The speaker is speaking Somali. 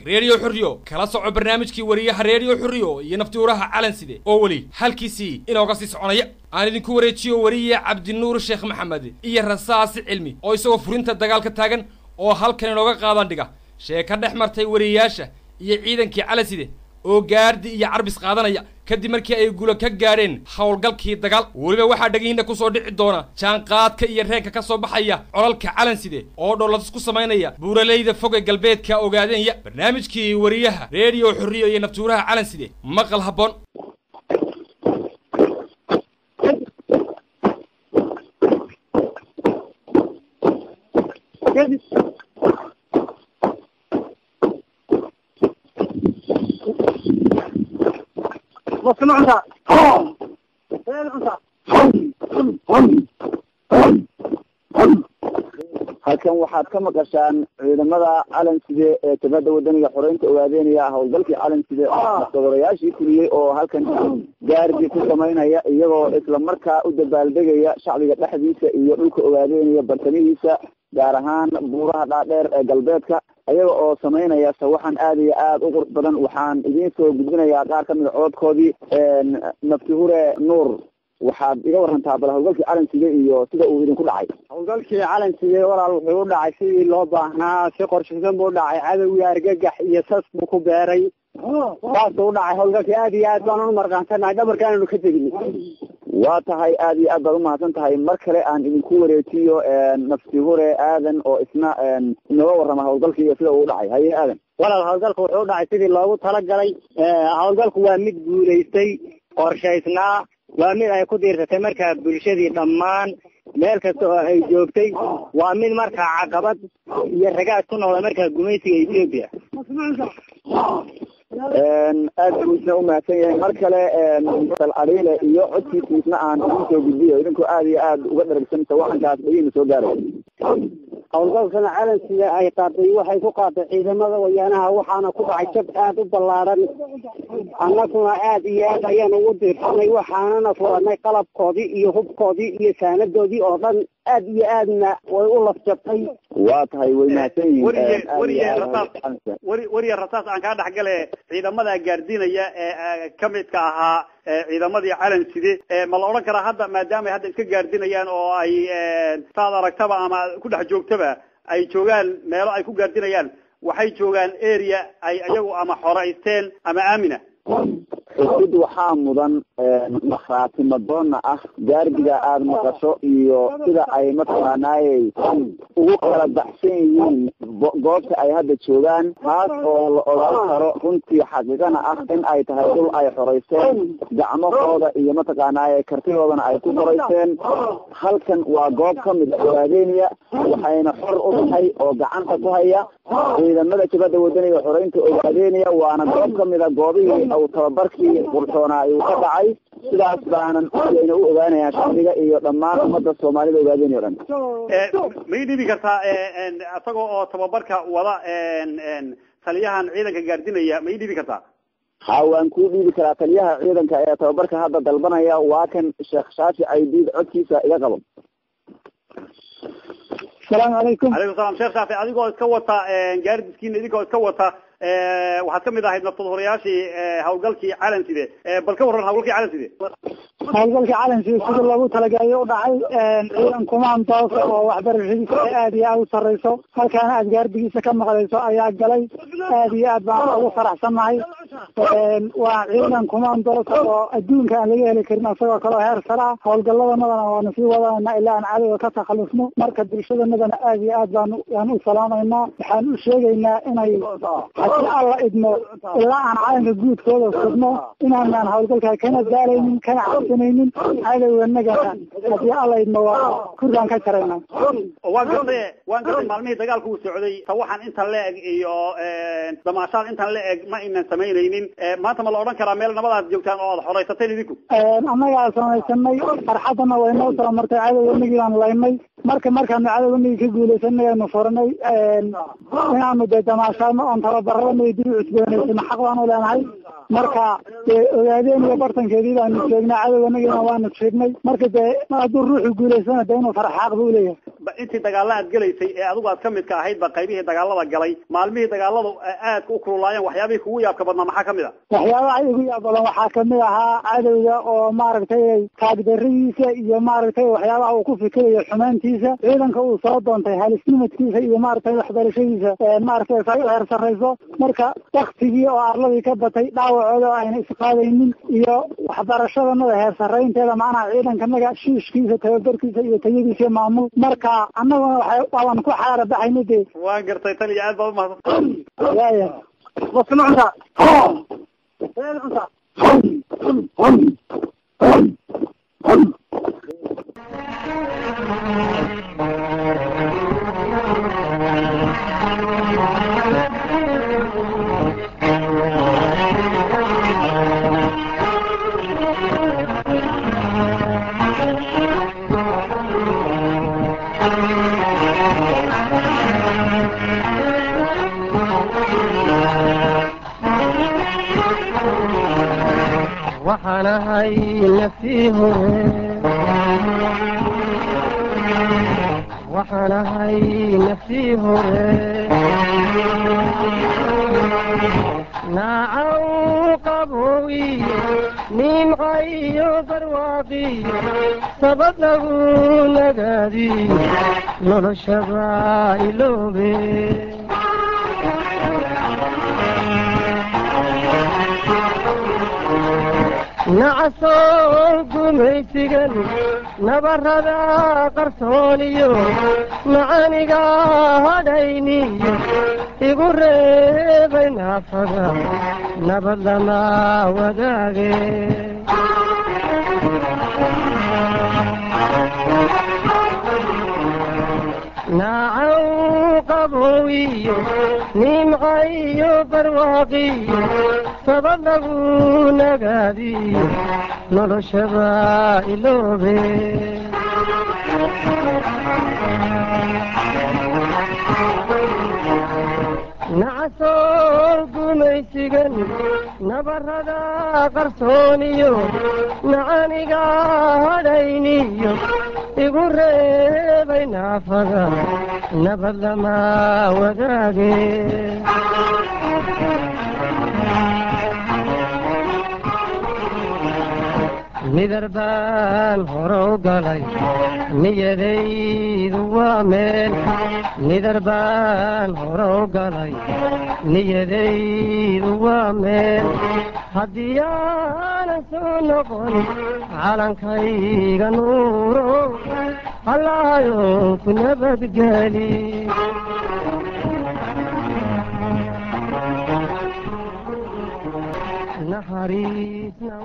راديو حريو كلا صعو برنامجكي وريها راديو حريو ينفتي وراها علن سيده أولي هالكيسي إنه قصي سعنية أنا دينكو وريتشيو وريه عبد النور الشيخ محمد إيه رصاص علمي أو يسوي فرنتا دجال كتاجن أو هالكن لوجا قاضن دجا شيء كده حمرتي ورياشة يعيدن كي على سيده oo gaardi iyo carbis qaadanaya kadib markii ay guulo ka gaareen hawlgalkii dagaal waliba waxa dhagiina ku soo dhici doona jaan qaadka iyo reenka ka soo baxaya colalka calan side oo dowlad isku sameynaya buuraleyda fog ee galbeedka ogaadeenaya barnaamijkii wariyaha radio xurriyo iyo naftuuraha calan side maqal haboon وصنعنا halkan waxaad ka maqashaan ciidamada calan side ee tabada wadaniga xoreynta ogaadeenaya howlgalkii calan side dogorayaashii kuliyay oo halkan gaardi ku sameynaya iyagoo isla markaa u dabaaldegaya shacbiga dhexdiisa iyo dhulka ogaadeenaya bartamihiisa gaar ahaan buuraha dhaadheer ee galbeedka ayaga oo sameynaya sawaxan aad iyo aad u qurux badan waxaan idiin soo gudbinayaa qaar ka mid ah codkoodii naftihure nuur waxaad iga warantaa bal howlgalkii calan side iyo sida uu idinku dhacay howlgalkii calan side walaal wuxuu u dhacay sidii loo baahnaa si qorshaysan buu dhacay cadowgii argagax iyo sas buu ku beeray saasuu u dhacay howlgalkii aad iyo aad baan u marqaansannahay dhabarka aanu ka tegin waa tahay aad iyo aad baad umahadsan tahay mar kale aan idinku wareejiyo naftihure aadan oo isna inooga warrama howlgalkii iyo sida uu u dhacay haye aadan walaal howlgalku wuxuu u dhacay sidii loogu talagalay howlgalku waa mid guulaystay qorshaysnaa waa mid ay ku diirsatay markaa bulshadii dhammaan meel kasta oo ay joogtay waa mid markaa caqabad iyo ragaad ku noqda markaa gumaysiga Ethiopia aad buu isna u mahadsan yahay mar kale sal ariile iyo codkiisna aan idin soo gudbiyo idinku aad iyo aad uga dharagsan sawaxankaas dhageyna soo gaaray howlgalkana calan sida ay qaaday waxay ku qaaday ciidamada wayaanaha waxaana ku dhacay jab aad u ballaaran annaguna aad iyo aad ayaan ugu diirsanay waxaanana furanay qalabkoodii iyo hubkoodii iyo saanadoodii oo dhan aad iyo aadna way u lafjabtay waa tahay way mahadsan yihiin wariye rasaas aan kaa dhexgale ciidamada gaardinaya ee ka midka ahaa ciidamadii calan side ma la odhan karaa hadda maadaama ay hadda iska gaardinayaan oo ay saad aragtaba ama ku dhex joogtaba ay joogaan meelo ay ku gaardinayaan waxay joogaan area ay iyagu ama xoraysteen ama aamina xusid waxaa mudan markhaatimadoonna ah gaardiga aada maqasho iyo sida ay mataqaanaayey ugu kala baxsan yihiin goobta ay hadda joogaan taas oo la ogaan karo runtii xaqiiqana ah in ay tahay dhul ay xoraysteen gacmahooda iyo mataqaanaaye kartidoodana ay ku xoraysteen halkan waa goob ka mid ogaadeenaya waxayna xor u tahay oo gacanta ku haya ciidamada jabada wadaniga xoreynta ogaadeenaya waana goob ka mid a goobihii aw tababarkii qurxoonaa ayuu ka dhacay sidaas baanan ayna u ogaanayaan shacbiga iyo dhammaan ummadda soomaalida ogaadeen oo dhan ma ii dhibi kartaa isagoo oo tababarka wada taliyahan ciidanka gaardinaya ma ii dhibi kartaa ha waan kuu dhiibi karaa taliyaha ciidanka ee tababarka hadda dalbanaya waa kan sheekh shaafi aydiid codkiisa iga qabo السلام عليكم. عليكم السلام شيخ شافعي adigoo iska wata gaardiskiina idigoo iska wata waxaad kamid ahayd naftadooriyaashii hawlgalkii calan side bal ka waran hawlgalkii calan side hawlgalkii calan side sida loogu talagalay u dhacay ciidan kumaandoos oo waxbarashadiisa aad iyo aad u sareyso halkaana aad gaardigiisa ka maqlayso ayaa galay aad iyo aad baan ugu faraxsanahay waa ciidan kumaandoos oo adduunka aan laga heli karin asagoo kale heer sare ah hawlgaladanadana waana sii wadaana ilaa aan cadowga ka takhalusno marka bulshadanadana aad iyo aad baan u salaamaynaa waxaan u sheegaynaa inay hadii alla idmo ilaa aan calanka guudkooda sugno inaanaan hawlgalka kana daalaynin kana cabsanaynin cadowganagana hadii alla idmo waa kuraan ka jarayna waan gartay maalmihii dagaalku uu socday sawaxan intan la eg iyo damaashaan intan la eg ma inan samaynaynin maanta ma la odhan karaa meel nabadaad joogtaan oo aad xoraysateen idinku annagaa samaysanay farxadana way noo soo martay cadowganagii baan laynay markaanu cadowganagii ka guulaysanay aanu furanay inaanu dee damaashaadno oon tababarada dib u cusboonaysana xaq baanu leenahay marka dee ogaadeen iyo bartankeedii baanu joognay cadowganagiina waanu sheegnay marka dee hadduu ruuxu guulaysana dee inuu farxaaq buu leeyahay intii dagaalla aad galaysay ee adigu aad ka mid ka ahayd ba qaybihii dagaalada galay maalmihii dagaaladu aad u kululaayeen waxyaabihii kugu yaabka badnaa maxaa kamid ah waxyaabaha igu yaab badan waxaa kamid ahaa cadowga oo maaragtay taagdaradiisa iyo maaragtay waxyaabaha uu ku fikirayo xumaantiisa ciidanka uu soo doontay halisnimadkiisa iyo maaragtay waxbarashadiisa maaragtay say u heer sarrayso marka waktigii oo arladii ka batay dhaawacooda oo ayna isqaadaynin iyo waxbarashadanada heer sarraynteeda macnaha ciidankanaga shiishkiisa tababarkiisa iyo tayadiisa maamul marka annaguna waaban ku xaara baxayna dee waan gartay taliya aad baa umahadsan yaya wasnacta waxaana hay naftii hore waxaana hay naftii hore naacaw qaboowiyo nimcayo barwaaqiyo sabad lagu nagaadiyo noloshaba iloobe nacasoo gumaysigan nabarada qarsooniyo macaniga hadhayniyo igu reebay naafada nabad lama wadaage naacaw qaboowiyo nimcayo barwaaqiyo sabad lagu nagaadiyo noloshaba iloobe nacasoo gumaysigan nabarada qarsooniyo macaniga hadhayniyo igu reebay naafada nabad lama wadaage midar baan horow galay niyadaydu waa meel midar baan horow galay niyadaydu waa meel haddii aanan soo noqon calankayga nuuro hallaayo ku nabadgeli naxariisna